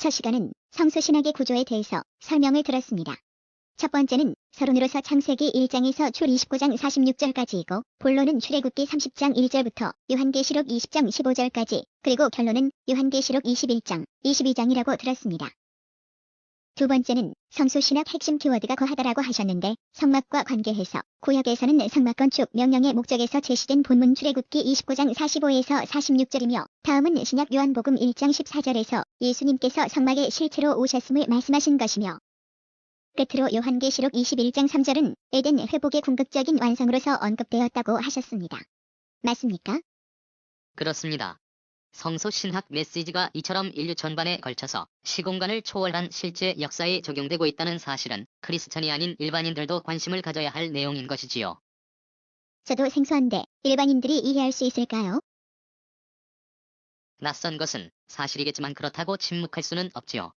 첫 시간은 성소신학의 구조에 대해서 설명을 들었습니다. 첫 번째는 서론으로서 창세기 1장에서 출 29장 46절까지이고 본론은 출애굽기 30장 1절부터 요한계시록 20장 15절까지 그리고 결론은 요한계시록 21장 22장이라고 들었습니다. 두 번째는 성소신학 핵심 키워드가 거하다라고 하셨는데 성막과 관계해서 구역에서는 성막 건축 명령의 목적에서 제시된 본문 출애굽기 29장 45에서 46절이며 다음은 신약 요한복음 1장 14절에서 예수님께서 성막에 실제로 오셨음을 말씀하신 것이며 끝으로 요한계시록 21장 3절은 에덴 회복의 궁극적인 완성으로서 언급되었다고 하셨습니다. 맞습니까? 그렇습니다. 성소신학 메시지가 이처럼 인류 전반에 걸쳐서 시공간을 초월한 실제 역사에 적용되고 있다는 사실은 크리스천이 아닌 일반인들도 관심을 가져야 할 내용인 것이지요. 저도 생소한데 일반인들이 이해할 수 있을까요? 낯선 것은 사실이겠지만 그렇다고 침묵할 수는 없지요.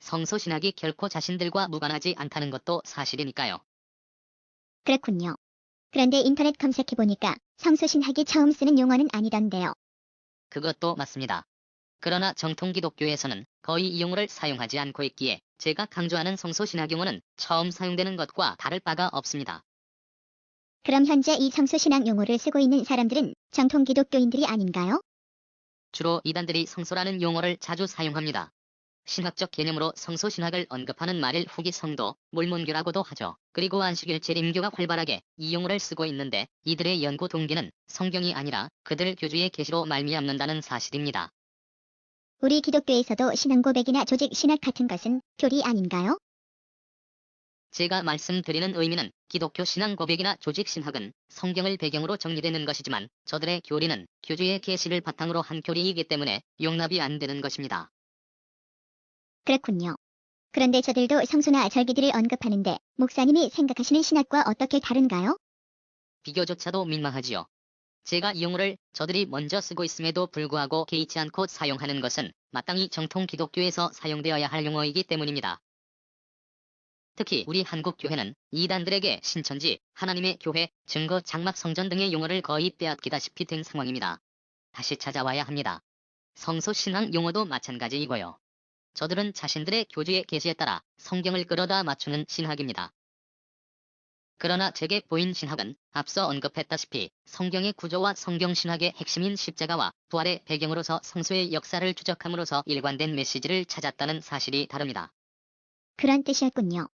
성소신학이 결코 자신들과 무관하지 않다는 것도 사실이니까요. 그렇군요. 그런데 인터넷 검색해보니까 성소신학이 처음 쓰는 용어는 아니던데요. 그것도 맞습니다. 그러나 정통 기독교에서는 거의 이 용어를 사용하지 않고 있기에 제가 강조하는 성소신학 용어는 처음 사용되는 것과 다를 바가 없습니다. 그럼 현재 이 성소신학 용어를 쓰고 있는 사람들은 정통 기독교인들이 아닌가요? 주로 이단들이 성소라는 용어를 자주 사용합니다. 신학적 개념으로 성소신학을 언급하는 말일 후기 성도, 몰몬교라고도 하죠. 그리고 안식일 재림교가 활발하게 이 용어를 쓰고 있는데 이들의 연구 동기는 성경이 아니라 그들 교주의 계시로 말미암는다는 사실입니다. 우리 기독교에서도 신앙 고백이나 조직 신학 같은 것은 교리 아닌가요? 제가 말씀드리는 의미는 기독교 신앙 고백이나 조직 신학은 성경을 배경으로 정리되는 것이지만 저들의 교리는 교주의 계시를 바탕으로 한 교리이기 때문에 용납이 안 되는 것입니다. 그렇군요. 그런데 저들도 성소나 절기들을 언급하는데 목사님이 생각하시는 신학과 어떻게 다른가요? 비교조차도 민망하지요. 제가 이 용어를 저들이 먼저 쓰고 있음에도 불구하고 개의치 않고 사용하는 것은 마땅히 정통 기독교에서 사용되어야 할 용어이기 때문입니다. 특히 우리 한국 교회는 이단들에게 신천지, 하나님의 교회, 증거 장막 성전 등의 용어를 거의 빼앗기다시피 된 상황입니다. 다시 찾아와야 합니다. 성소신앙 용어도 마찬가지이고요. 저들은 자신들의 교주의 계시에 따라 성경을 끌어다 맞추는 신학입니다. 그러나 제게 보인 신학은 앞서 언급했다시피 성경의 구조와 성경신학의 핵심인 십자가와 부활의 배경으로서 성소의 역사를 추적함으로써 일관된 메시지를 찾았다는 사실이 다릅니다. 그런 뜻이었군요.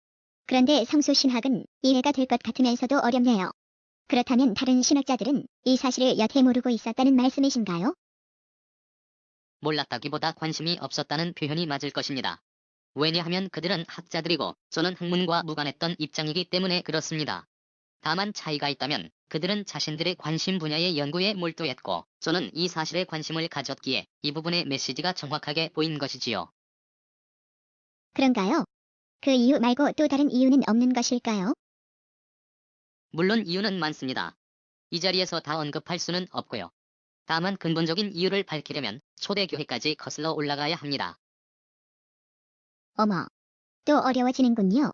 그런데 성소신학은 이해가 될 것 같으면서도 어렵네요. 그렇다면 다른 신학자들은 이 사실을 여태 모르고 있었다는 말씀이신가요? 몰랐다기보다 관심이 없었다는 표현이 맞을 것입니다. 왜냐하면 그들은 학자들이고 저는 학문과 무관했던 입장이기 때문에 그렇습니다. 다만 차이가 있다면 그들은 자신들의 관심 분야의 연구에 몰두했고 저는 이 사실에 관심을 가졌기에 이 부분의 메시지가 정확하게 보인 것이지요. 그런가요? 그 이유 말고 또 다른 이유는 없는 것일까요? 물론 이유는 많습니다. 이 자리에서 다 언급할 수는 없고요. 다만 근본적인 이유를 밝히려면 초대교회까지 거슬러 올라가야 합니다. 어머, 또 어려워지는군요.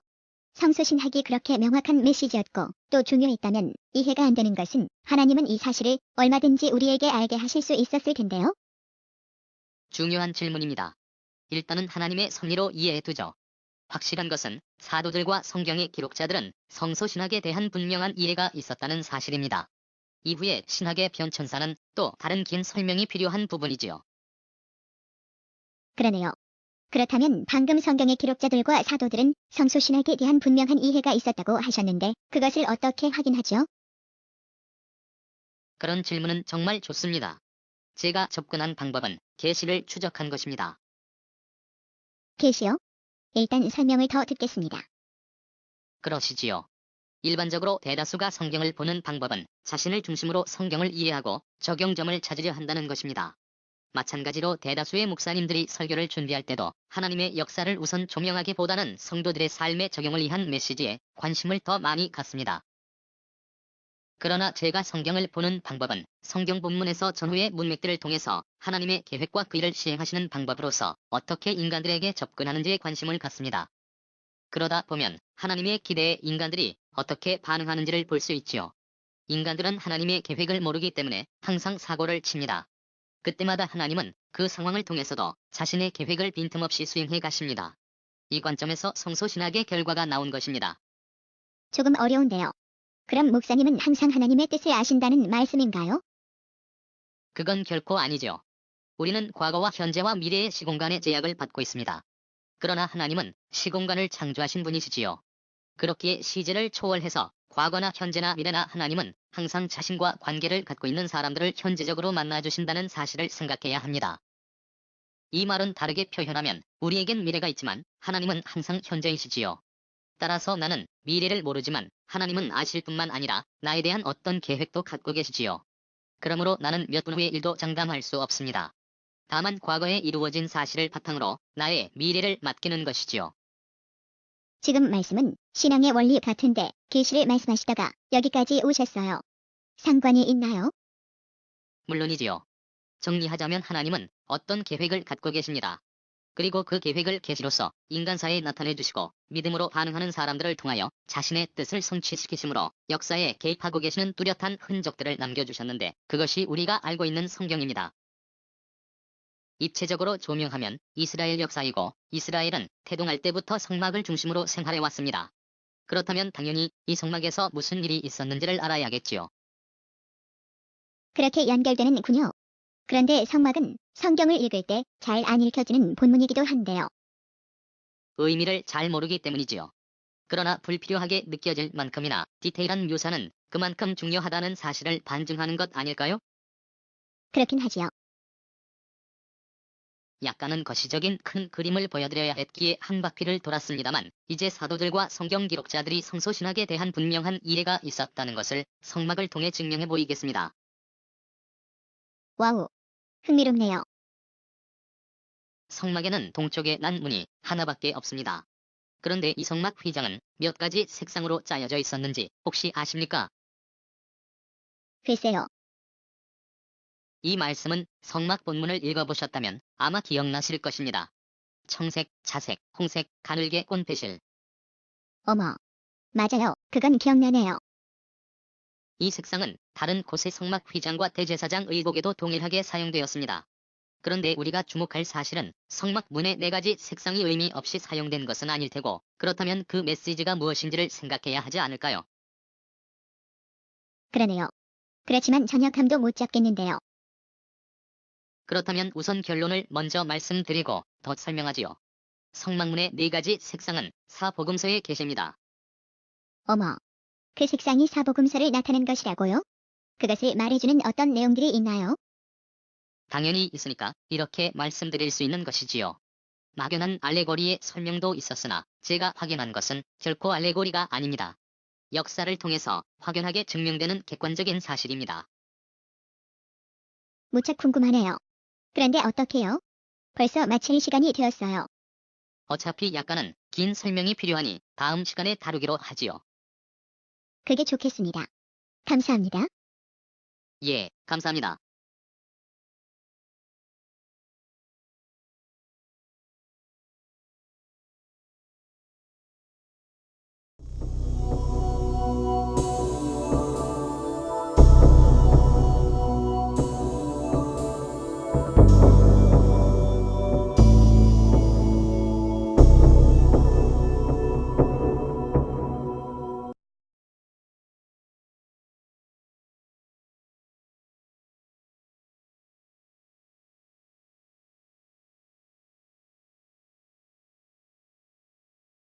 성소신학이 그렇게 명확한 메시지였고 또 중요했다면 이해가 안 되는 것은 하나님은 이 사실을 얼마든지 우리에게 알게 하실 수 있었을 텐데요. 중요한 질문입니다. 일단은 하나님의 섭리로 이해해두죠. 확실한 것은 사도들과 성경의 기록자들은 성소신학에 대한 분명한 이해가 있었다는 사실입니다. 이후에 신학의 변천사는 또 다른 긴 설명이 필요한 부분이지요. 그러네요. 그렇다면 방금 성경의 기록자들과 사도들은 성소신학에 대한 분명한 이해가 있었다고 하셨는데 그것을 어떻게 확인하죠? 그런 질문은 정말 좋습니다. 제가 접근한 방법은 계시를 추적한 것입니다. 계시요? 일단 설명을 더 듣겠습니다. 그러시지요. 일반적으로 대다수가 성경을 보는 방법은 자신을 중심으로 성경을 이해하고 적용점을 찾으려 한다는 것입니다. 마찬가지로 대다수의 목사님들이 설교를 준비할 때도 하나님의 역사를 우선 조명하기보다는 성도들의 삶에 적용을 위한 메시지에 관심을 더 많이 갖습니다. 그러나 제가 성경을 보는 방법은 성경 본문에서 전후의 문맥들을 통해서 하나님의 계획과 그 일을 시행하시는 방법으로서 어떻게 인간들에게 접근하는지에 관심을 갖습니다. 그러다 보면 하나님의 기대에 인간들이 어떻게 반응하는지를 볼 수 있지요. 인간들은 하나님의 계획을 모르기 때문에 항상 사고를 칩니다. 그때마다 하나님은 그 상황을 통해서도 자신의 계획을 빈틈없이 수행해 가십니다. 이 관점에서 성소신학의 결과가 나온 것입니다. 조금 어려운데요. 그럼 목사님은 항상 하나님의 뜻을 아신다는 말씀인가요? 그건 결코 아니죠. 우리는 과거와 현재와 미래의 시공간의 제약을 받고 있습니다. 그러나 하나님은 시공간을 창조하신 분이시지요. 그렇기에 시제를 초월해서 과거나 현재나 미래나 하나님은 항상 자신과 관계를 갖고 있는 사람들을 현재적으로 만나주신다는 사실을 생각해야 합니다. 이 말은 다르게 표현하면 우리에겐 미래가 있지만 하나님은 항상 현재이시지요. 따라서 나는 미래를 모르지만 하나님은 아실 뿐만 아니라 나에 대한 어떤 계획도 갖고 계시지요. 그러므로 나는 몇 분 후의 일도 장담할 수 없습니다. 다만 과거에 이루어진 사실을 바탕으로 나의 미래를 맡기는 것이지요. 지금 말씀은 신앙의 원리 같은데 계시를 말씀하시다가 여기까지 오셨어요. 상관이 있나요? 물론이지요. 정리하자면 하나님은 어떤 계획을 갖고 계십니다. 그리고 그 계획을 계시로서 인간사에 나타내 주시고 믿음으로 반응하는 사람들을 통하여 자신의 뜻을 성취시키심으로 역사에 개입하고 계시는 뚜렷한 흔적들을 남겨주셨는데 그것이 우리가 알고 있는 성경입니다. 입체적으로 조명하면 이스라엘 역사이고 이스라엘은 태동할 때부터 성막을 중심으로 생활해 왔습니다. 그렇다면 당연히 이 성막에서 무슨 일이 있었는지를 알아야겠지요. 그렇게 연결되는군요. 그런데 성막은 성경을 읽을 때 잘 안 읽혀지는 본문이기도 한데요. 의미를 잘 모르기 때문이지요. 그러나 불필요하게 느껴질 만큼이나 디테일한 묘사는 그만큼 중요하다는 사실을 반증하는 것 아닐까요? 그렇긴 하지요. 약간은 거시적인 큰 그림을 보여드려야 했기에 한 바퀴를 돌았습니다만 이제 사도들과 성경 기록자들이 성소신학에 대한 분명한 이해가 있었다는 것을 성막을 통해 증명해 보이겠습니다. 와우. 흥미롭네요. 성막에는 동쪽에 난 문이 하나밖에 없습니다. 그런데 이 성막 휘장은 몇 가지 색상으로 짜여져 있었는지 혹시 아십니까? 글쎄요. 이 말씀은 성막 본문을 읽어보셨다면 아마 기억나실 것입니다. 청색, 자색, 홍색, 가늘게 꽃배실. 어머. 맞아요. 그건 기억나네요. 이 색상은 다른 곳의 성막 휘장과 대제사장 의복에도 동일하게 사용되었습니다. 그런데 우리가 주목할 사실은 성막 문의 네 가지 색상이 의미 없이 사용된 것은 아닐 테고 그렇다면 그 메시지가 무엇인지를 생각해야 하지 않을까요? 그러네요. 그렇지만 전혀 감도 못 잡겠는데요. 그렇다면 우선 결론을 먼저 말씀드리고 더 설명하지요. 성막문의 네 가지 색상은 사복음서에 계십니다. 어머. 그 색상이 사복음서를 나타낸 것이라고요? 그것을 말해주는 어떤 내용들이 있나요? 당연히 있으니까 이렇게 말씀드릴 수 있는 것이지요. 막연한 알레고리의 설명도 있었으나 제가 확인한 것은 결코 알레고리가 아닙니다. 역사를 통해서 확연하게 증명되는 객관적인 사실입니다. 무척 궁금하네요. 그런데 어떻게요? 벌써 마칠 시간이 되었어요. 어차피 약간은 긴 설명이 필요하니 다음 시간에 다루기로 하지요. 그게 좋겠습니다. 감사합니다. 예, 감사합니다.